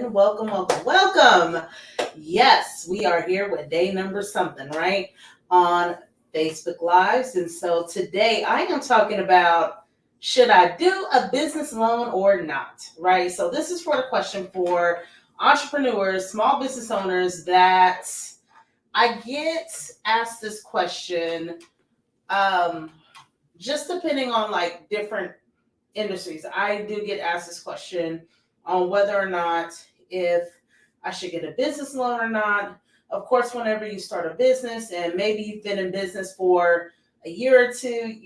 again. Welcome. Yes, we are here with day number something, right? On Facebook Lives. And so today I am talking about should I do a business loan or not, right? So this is for the question for entrepreneurs, small business owners that I get asked this question um, just depending on like different industries. I do get asked this question on whether or not if I should get a business loan or not. Of course, whenever you start a business and maybe you've been in business for a year or two,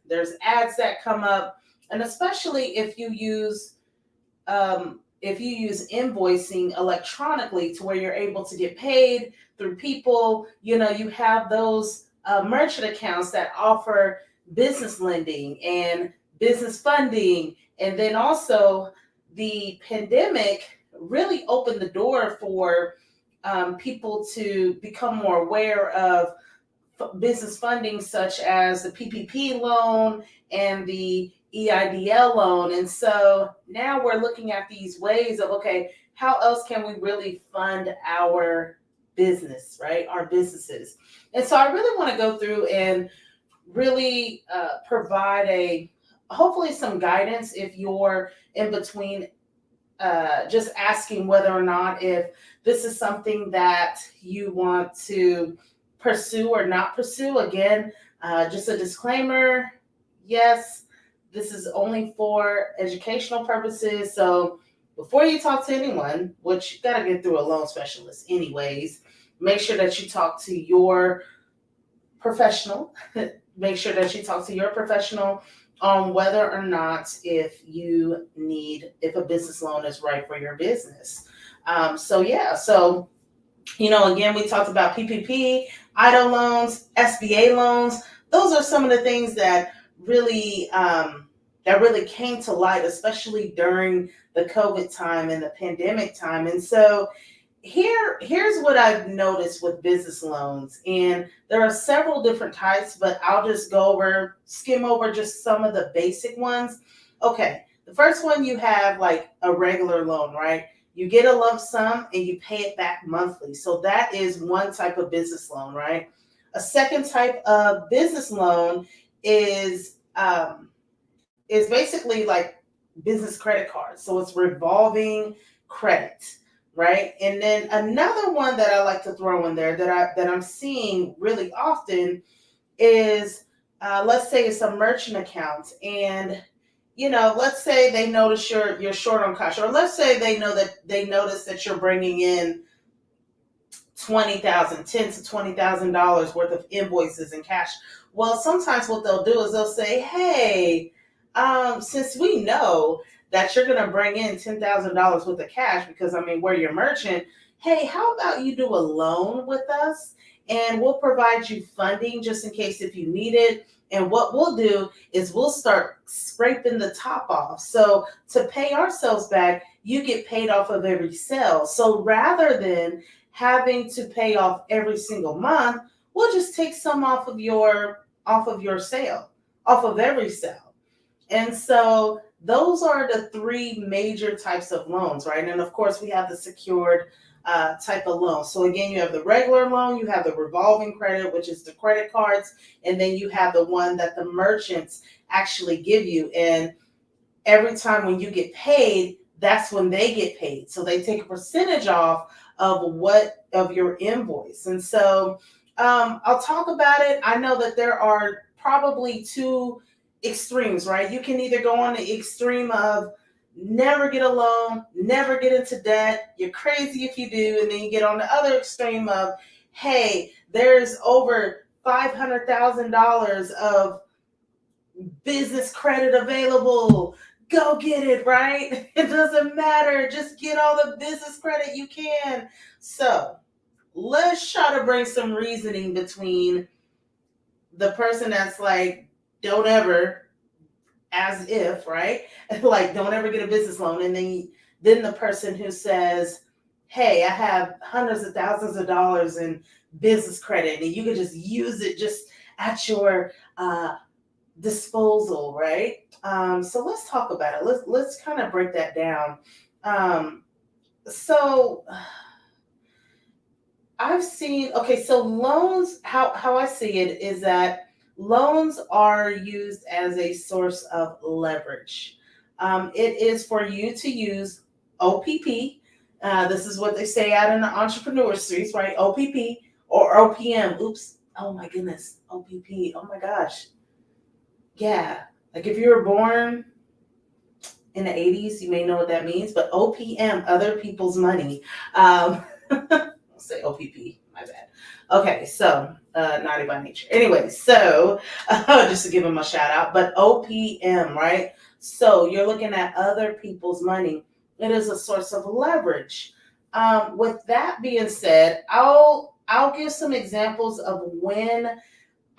there's ads that come up, and especially if you use invoicing electronically to where you're able to get paid through people, you have those merchant accounts that offer business lending and business funding. And then also the pandemic really opened the door for people to become more aware of business funding, such as the PPP loan and the EIDL loan. And so now we're looking at these ways of, okay, how else can we really fund our business, right? Our businesses. And so I really want to go through and really provide hopefully some guidance if you're in between just asking whether or not if this is something that you want to pursue or not pursue. Again, just a disclaimer, yes, this is only for educational purposes. So before you talk to anyone, which you got to get through a loan specialist anyways, make sure that you talk to your professional. Make sure that you talk to your professional on whether or not if a business loan is right for your business. So again, we talked about PPP, EIDL loans, SBA loans. Those are some of the things that really came to light, especially during the COVID time and the pandemic time. And so here's what I've noticed with business loans, and there are several different types, but I'll just skim over just some of the basic ones. Okay, the first one, you have like a regular loan, right? You get a lump sum and you pay it back monthly. So that is one type of business loan, right? A second type of business loan is basically like business credit cards. So it's revolving credit, right? And then another one that I like to throw in there that I'm seeing really often is let's say it's a merchant account, and let's say they notice you're short on cash, or let's say they notice that you're bringing in $10,000 to $20,000 worth of invoices in cash. Well, sometimes what they'll do is they'll say, hey, since we know that you're going to bring in $10,000 worth of cash, because we're your merchant, hey, how about you do a loan with us and we'll provide you funding just in case if you need it. And what we'll do is we'll start scraping the top off. So to pay ourselves back, you get paid off of every sale. So rather than having to pay off every single month, we'll just take some off of your sale, off of every sale. And so those are the three major types of loans, right? And of course, we have the secured type of loan. So again, you have the regular loan, you have the revolving credit, which is the credit cards, and then you have the one that the merchants actually give you. And every time when you get paid, that's when they get paid. So they take a percentage off of your invoice. And so I'll talk about it. I know that there are probably two extremes, right? You can either go on the extreme of never get a loan, never get into debt, you're crazy if you do, and then you get on the other extreme of, hey, there's over $500,000 of business credit available, go get it, right? It doesn't matter, just get all the business credit you can. So let's try to bring some reasoning between the person that's like, don't ever, as if, right? Like, don't ever get a business loan. And then the person who says, hey, I have hundreds of thousands of dollars in business credit and you could just use it just at your disposal, right? So let's talk about it. Let's kind of break that down. So I've seen, okay, so loans, how I see it is that loans are used as a source of leverage. It is for you to use OPP. This is what they say out in the entrepreneur streets, right? OPP or OPM. Oops. Oh my goodness. OPP. Oh my gosh. Yeah. Like if you were born in the 80s, you may know what that means, but OPM, other people's money. I'll say OPP, my bad. Okay, so naughty by nature. Anyway, so just to give them a shout out, but OPM, right? So you're looking at other people's money. It is a source of leverage. With that being said, I'll give some examples of when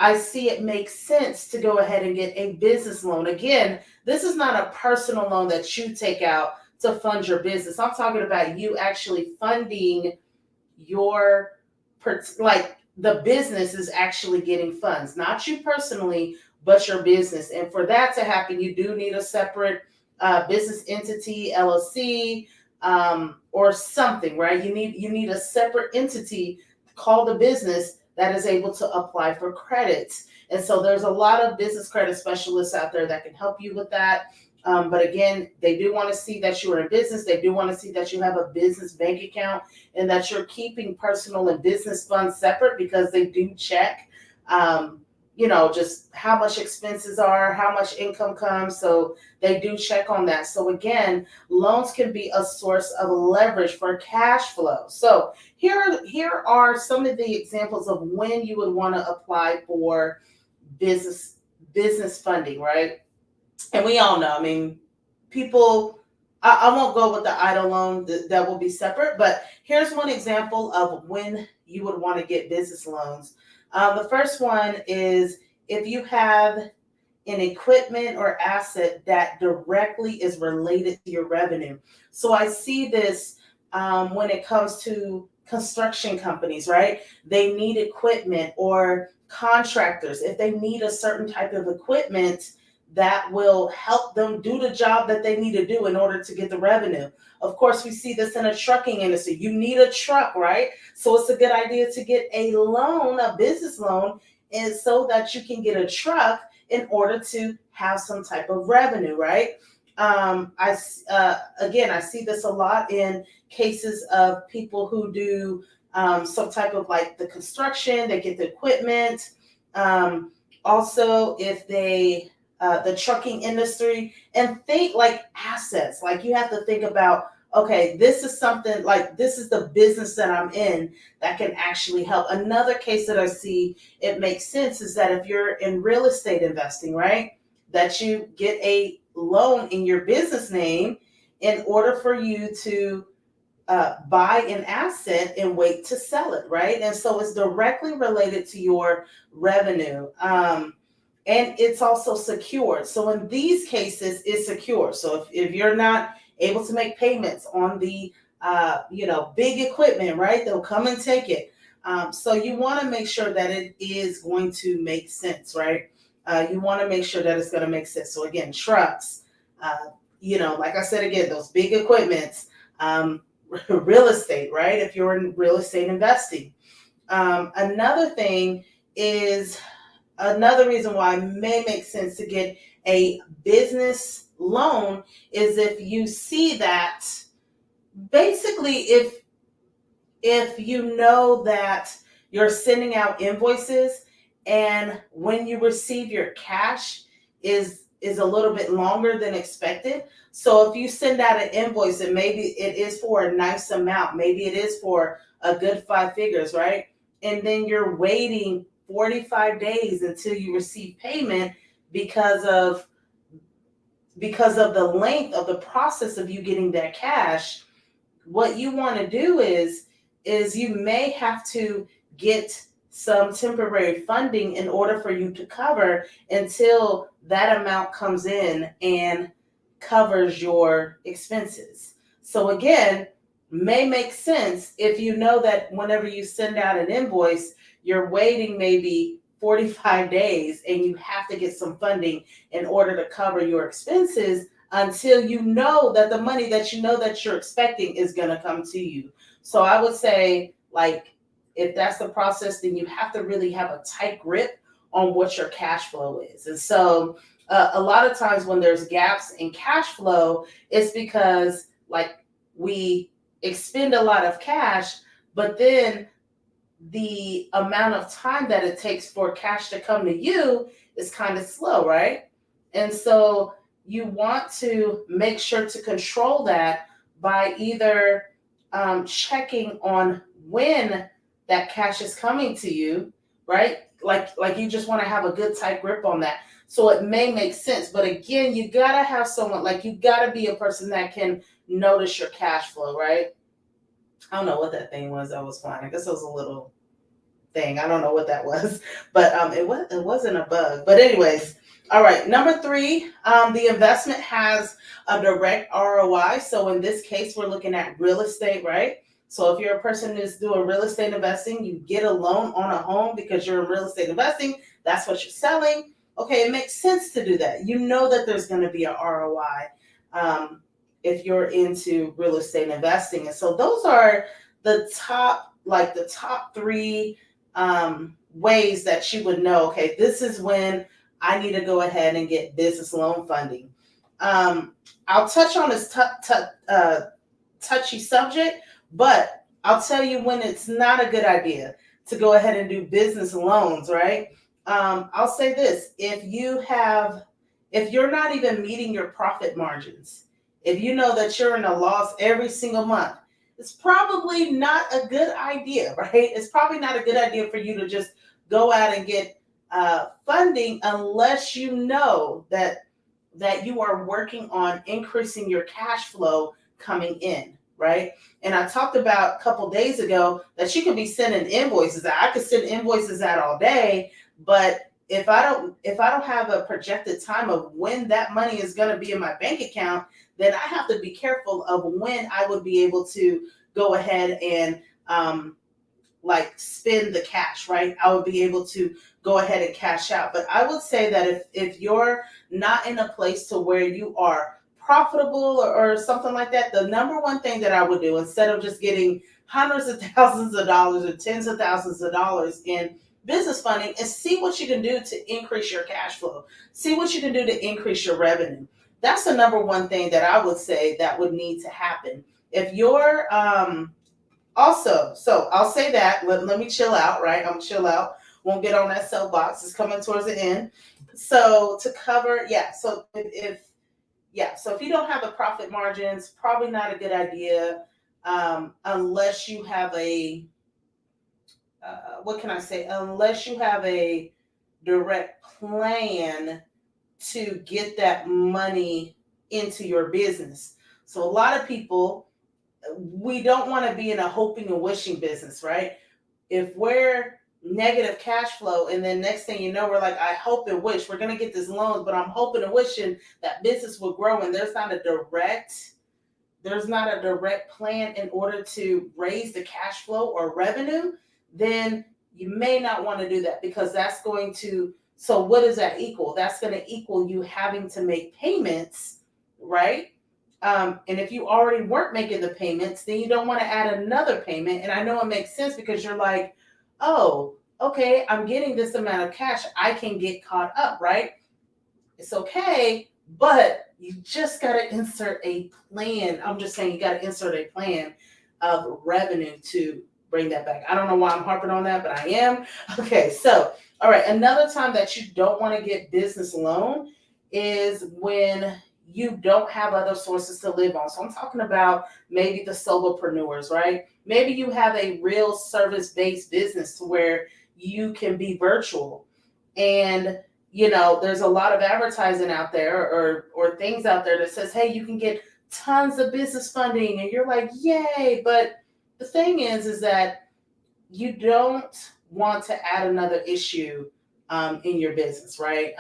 I see it makes sense to go ahead and get a business loan. Again, this is not a personal loan that you take out to fund your business. I'm talking about you actually funding your, like the business is actually getting funds, not you personally, but your business. And for that to happen, you do need a separate business entity, LLC, or something, right? You need a separate entity called a business that is able to apply for credit. And so there's a lot of business credit specialists out there that can help you with that. But again, they do want to see that you are in business. They do want to see that you have a business bank account and that you're keeping personal and business funds separate, because they do check, just how much expenses are, how much income comes. So they do check on that. So again, loans can be a source of leverage for cash flow. So here are some of the examples of when you would want to apply for business business funding, right? And we all know, I mean, people, I won't go with the idle loan, that will be separate, but here's one example of when you would want to get business loans. The first one is if you have an equipment or asset that directly is related to your revenue. So I see this when it comes to construction companies, right? They need equipment, or contractors, if they need a certain type of equipment that will help them do the job that they need to do in order to get the revenue. Of course, we see this in a trucking industry. You need a truck, right? So it's a good idea to get a loan, a business loan, and so that you can get a truck in order to have some type of revenue, right? Again, I see this a lot in cases of people who do some type of like the construction, they get the equipment. Also, if they the trucking industry, and think like assets, like you have to think about, okay, this is something, like this is the business that I'm in that can actually help. Another case that I see it makes sense is that if you're in real estate investing, right, that you get a loan in your business name in order for you to buy an asset and wait to sell it, right? And so it's directly related to your revenue. And it's also secure. So in these cases, it's secure. So if you're not able to make payments on the big equipment, right, they'll come and take it. So you want to make sure that it is going to make sense, right? You want to make sure that it's going to make sense. So again, trucks, like I said, again, those big equipments, real estate, right? If you're in real estate investing. Another thing is, another reason why it may make sense to get a business loan is if you see that basically if you know that you're sending out invoices, and when you receive your cash is a little bit longer than expected. So if you send out an invoice and maybe it is for a nice amount, maybe it is for a good 5 figures, right? And then you're waiting 45 days until you receive payment because of the length of the process of you getting that cash. What you want to do is you may have to get some temporary funding in order for you to cover until that amount comes in and covers your expenses. So again, may make sense if you know that whenever you send out an invoice, you're waiting maybe 45 days and you have to get some funding in order to cover your expenses. until you know that the money that you know that you're expecting is going to come to you. So I would say, like, if that's the process, then you have to really have a tight grip on what your cash flow is. And so a lot of times when there's gaps in cash flow, it's because, like, we expend a lot of cash, but then the amount of time that it takes for cash to come to you is kind of slow, right? And so you want to make sure to control that by either checking on when that cash is coming to you, right? Like you just want to have a good tight grip on that. So it may make sense, but again, you gotta have someone, like, you gotta be a person that can notice your cash flow, right? I don't know what that thing was that was flying. I guess it was a little thing. I don't know what that was, but it wasn't a bug. But anyways, all right. Number 3, the investment has a direct ROI. So in this case, we're looking at real estate, right? So if you're a person who's doing real estate investing, you get a loan on a home because you're in real estate investing. That's what you're selling. Okay, it makes sense to do that. You know that there's going to be a ROI if you're into real estate investing. And so those are the top 3 ways that you would know, okay, this is when I need to go ahead and get business loan funding. I'll touch on this touchy subject, but I'll tell you when it's not a good idea to go ahead and do business loans, right? I'll say this, if you're not even meeting your profit margins, if you know that you're in a loss every single month, it's probably not a good idea, right? It's probably not a good idea for you to just go out and get funding unless you know that you are working on increasing your cash flow coming in, right? And I talked about a couple days ago that you could be sending invoices out. I could send invoices out all day, but if I don't have a projected time of when that money is going to be in my bank account, then I have to be careful of when I would be able to go ahead and spend the cash, right? I would be able to go ahead and cash out. But I would say that if you're not in a place to where you are profitable or something like that, the number one thing that I would do, instead of just getting hundreds of thousands of dollars or tens of thousands of dollars in business funding, is see what you can do to increase your cash flow. See what you can do to increase your revenue. That's the number one thing that I would say that would need to happen. If you're also, so I'll say that, let me chill out, right? I'm chill out. Won't get on that soapbox. It's coming towards the end. So to cover, so if you don't have the profit margins, probably not a good idea unless you have unless you have a direct plan to get that money into your business. So a lot of people, we don't want to be in a hoping and wishing business, right? If we're negative cash flow and then next thing you know, we're like, I hope and wish we're going to get this loan, but I'm hoping and wishing that business will grow, and there's not a direct plan in order to raise the cash flow or revenue, then you may not want to do that, because that's going to, so what does that equal? That's going to equal you having to make payments, right? And if you already weren't making the payments, then you don't want to add another payment. And I know it makes sense because you're like, oh, okay, I'm getting this amount of cash, I can get caught up, right? It's okay, but you just got to insert a plan. I'm just saying, you got to insert a plan of revenue to bring that back. I don't know why I'm harping on that, but I am. Okay, so, all right, another time that you don't want to get business loan is when you don't have other sources to live on. So I'm talking about maybe the solopreneurs, right? Maybe you have a real service-based business to where you can be virtual, and there's a lot of advertising out there or things out there that says, hey, you can get tons of business funding, and you're like, yay. But the thing is that you don't want to add another issue in your business, right?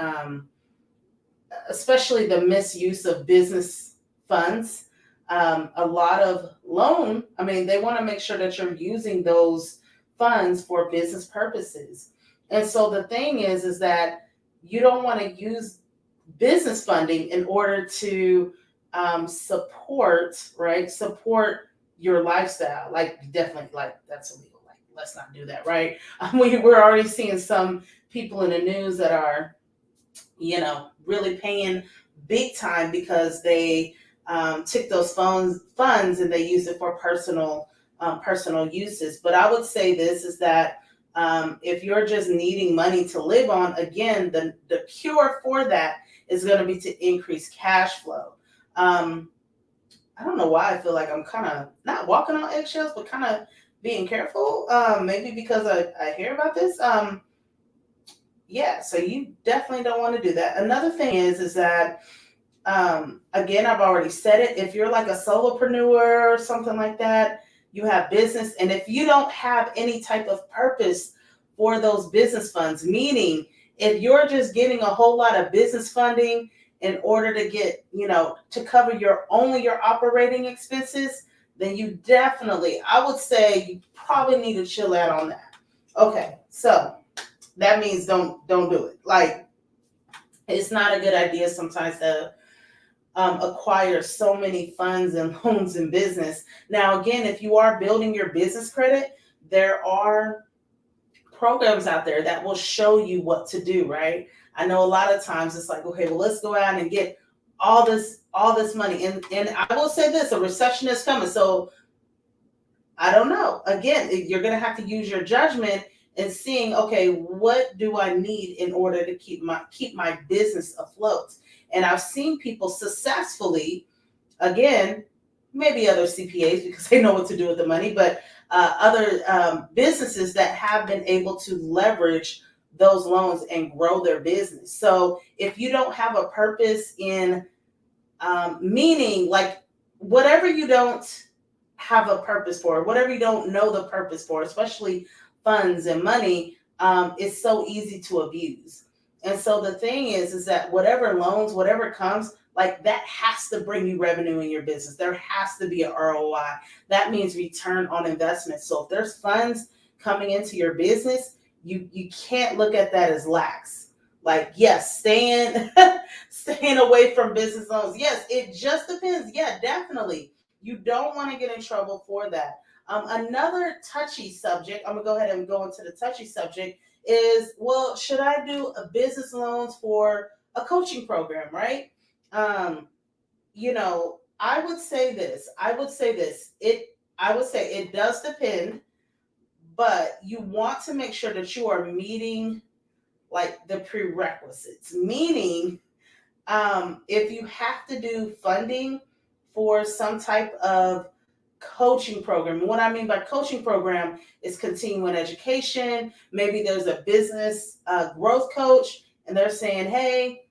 Especially the misuse of business funds. A lot of they want to make sure that you're using those funds for business purposes. And so the thing is that you don't want to use business funding in order to support your lifestyle. Like definitely, like that's illegal. Like let's not do that, right? We're already seeing some people in the news that are, really paying big time because they took those funds and they used it for personal uses. But I would say this is that if you're just needing money to live on, again, the cure for that is going to be to increase cash flow. I don't know why I feel like I'm kind of not walking on eggshells, but kind of being careful. Maybe because I hear about this. Yeah, so you definitely don't want to do that. Another thing is that again, I've already said it. If you're like a solopreneur or something like that, you have business, and if you don't have any type of purpose for those business funds, meaning if you're just getting a whole lot of business funding in order to get, to cover your operating expenses, then you definitely, I would say you probably need to chill out on that. Okay, so that means don't do it. Like it's not a good idea sometimes to acquire so many funds and loans in business. Now, again, if you are building your business credit, there are programs out there that will show you what to do, right? I know a lot of times it's like, okay, well, let's go out and get all this money. And I will say this, a recession is coming. So I don't know. Again, you're going to have to use your judgment and seeing, okay, what do I need in order to keep my business afloat? And I've seen people successfully, again, maybe other CPAs because they know what to do with the money, but other businesses that have been able to leverage those loans and grow their business. So if you don't have a purpose in meaning, like whatever you don't have a purpose for, whatever you don't know the purpose for, especially funds and money, it's so easy to abuse. And so the thing is that whatever loans, whatever comes, like that has to bring you revenue in your business. There has to be an ROI. That means return on investment. So if there's funds coming into your business, you can't look at that as lax. Like, yes, staying away from business loans. Yes, it just depends. Yeah, definitely. You don't want to get in trouble for that. Another touchy subject, I'm going to go ahead and go into the touchy subject, is, well, should I do a business loans for a coaching program, right? I would say this. I would say it does depend, but you want to make sure that you are meeting like the prerequisites, meaning if you have to do funding for some type of coaching program. What I mean by coaching program is continuing education. Maybe there's a business growth coach and they're saying, hey,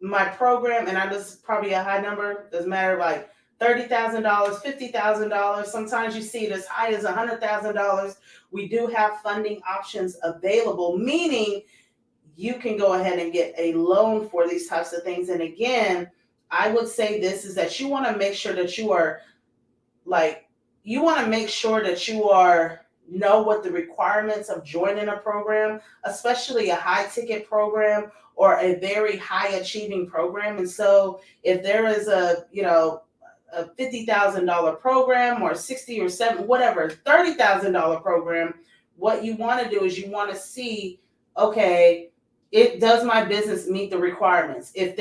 my program, and I just probably a high number, doesn't matter, like $30,000, $50,000. Sometimes you see it as high as $100,000. We do have funding options available, meaning you can go ahead and get a loan for these types of things. And again, I would say this is that you want to make sure that you are know what the requirements of joining a program, especially a high ticket program or a very high achieving program. And so if there is a $50,000 program or 60 or 70, whatever, $30,000 program, what you want to do is you want to see, okay, does my business meet the requirements? If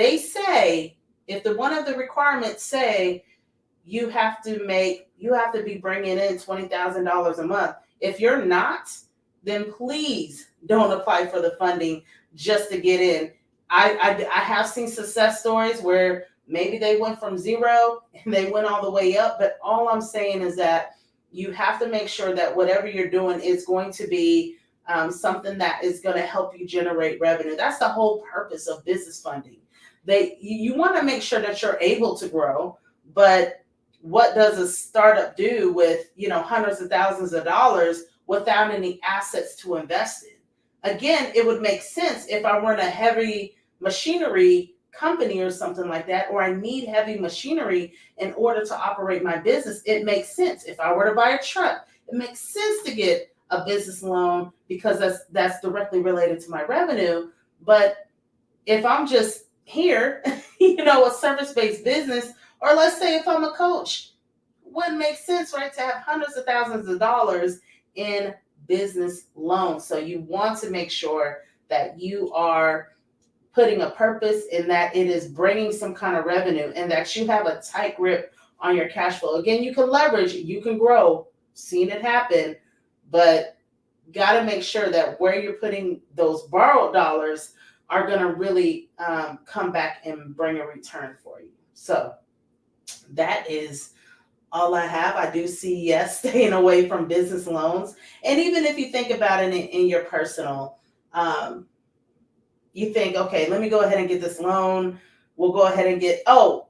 one of the requirements say you have to be bringing in $20,000 a month. If you're not, then please don't apply for the funding just to get in. I have seen success stories where maybe they went from zero and they went all the way up. But all I'm saying is that you have to make sure that whatever you're doing is going to be something that is going to help you generate revenue. That's the whole purpose of business funding. You want to make sure that you're able to grow, but what does a startup do with hundreds of thousands of dollars without any assets to invest in? Again, it would make sense if I were in a heavy machinery company or something like that, or I need heavy machinery in order to operate my business. It makes sense. If I were to buy a truck, it makes sense to get a business loan because that's directly related to my revenue. But if I'm just here, a service-based business, or let's say if I'm a coach, wouldn't make sense, right, to have hundreds of thousands of dollars in business loans. So you want to make sure that you are putting a purpose in that it is bringing some kind of revenue and that you have a tight grip on your cash flow. Again, you can leverage, you can grow, seen it happen, but got to make sure that where you're putting those borrowed dollars are going to really come back and bring a return for you. So that is all I have. I do see, yes, staying away from business loans. And even if you think about it in your personal, you think, okay, let me go ahead and get this loan. We'll go ahead and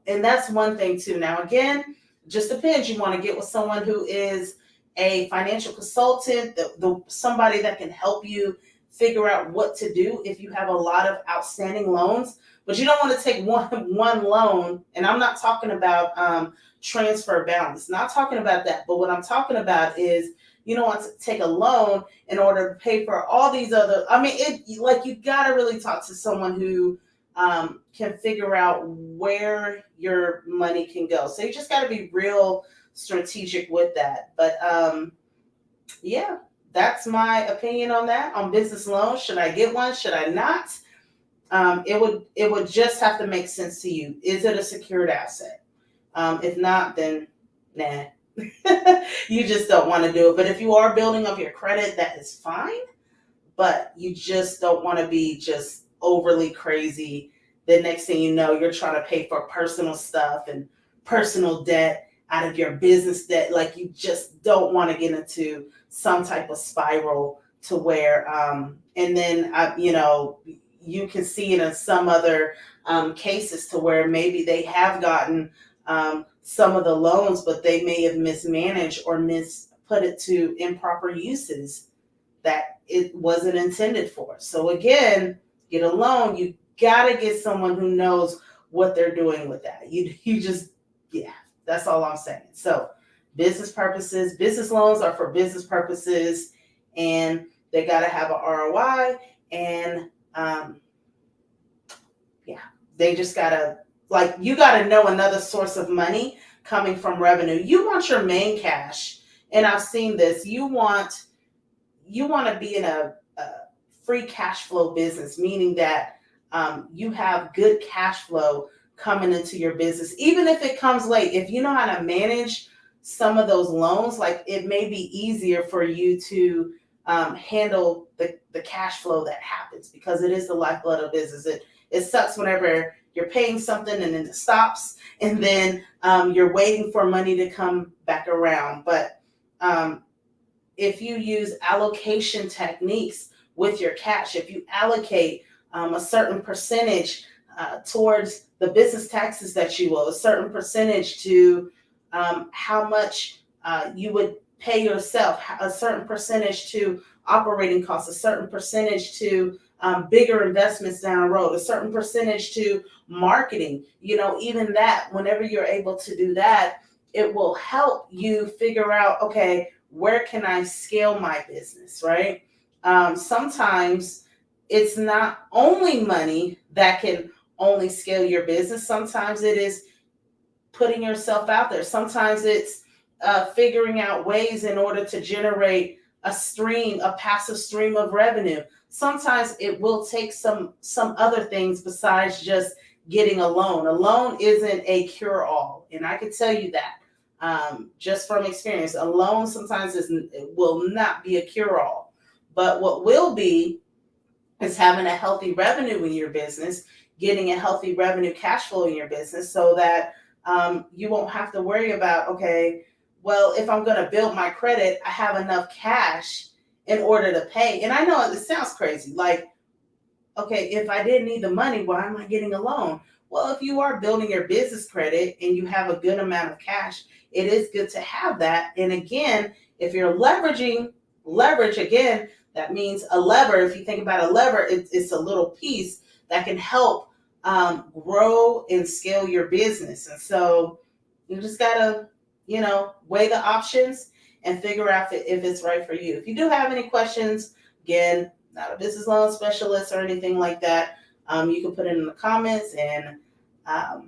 and that's one thing too. Now, again, just depends. You want to get with someone who is a financial consultant, somebody that can help you figure out what to do if you have a lot of outstanding loans. But you don't want to take one loan, and I'm not talking about transfer balance, not talking about that. But what I'm talking about is you don't want to take a loan in order to pay for all these other. I mean, you got to really talk to someone who can figure out where your money can go. So you just got to be real strategic with that. But yeah, that's my opinion on that. On business loans, should I get one? Should I not? It would just have to make sense to you. Is it a secured asset? If not, then nah. You just don't want to do it. But if you are building up your credit, that is fine. But you just don't want to be just overly crazy. The next thing you know, you're trying to pay for personal stuff and personal debt out of your business debt. Like, you just don't want to get into some type of spiral to where, and then, you can see it in some other cases to where maybe they have gotten some of the loans, but they may have mismanaged or put it to improper uses that it wasn't intended for. So again, get a loan. You gotta get someone who knows what they're doing with that. You just, yeah, that's all I'm saying. So business loans are for business purposes, and they gotta have an ROI, and they just gotta, you gotta know another source of money coming from revenue. You want your main cash, and I've seen this. You want to be in a free cash flow business, meaning that you have good cash flow coming into your business, even if it comes late. If you know how to manage some of those loans, it may be easier for you to handle the cash flow that happens, because it is the lifeblood of business. It sucks whenever you're paying something and then it stops, and then you're waiting for money to come back around. But if you use allocation techniques with your cash, if you allocate a certain percentage towards the business taxes that you owe, a certain percentage to how much you would pay yourself, a certain percentage to operating costs, a certain percentage to bigger investments down the road, a certain percentage to marketing, even that, whenever you're able to do that, it will help you figure out, okay, where can I scale my business, right? Sometimes it's not only money that can only scale your business. Sometimes it is putting yourself out there. Sometimes it's figuring out ways in order to generate a passive stream of revenue. Sometimes it will take some other things besides just getting a loan. A loan isn't a cure-all, and I can tell you that just from experience. A loan sometimes it will not be a cure-all, but what will be is having a healthy revenue in your business, getting a healthy revenue cash flow in your business, so that you won't have to worry about, okay, well, if I'm going to build my credit, I have enough cash in order to pay. And I know it sounds crazy. Okay, if I didn't need the money, why am I getting a loan? Well, if you are building your business credit and you have a good amount of cash, it is good to have that. And again, if you're leverage, again, that means a lever. If you think about a lever, it's a little piece that can help grow and scale your business. And so you just got to, weigh the options and figure out if it's right for you. If you do have any questions, again, not a business loan specialist or anything like that, You can put it in the comments, and I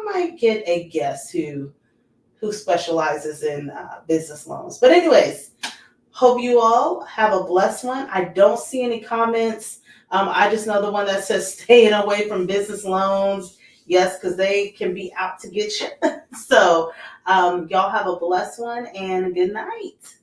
might get a guest who specializes in business loans. But anyways, hope you all have a blessed one. I don't see any comments. I just know the one that says staying away from business loans. Yes, because they can be out to get you. So y'all have a blessed one and good night.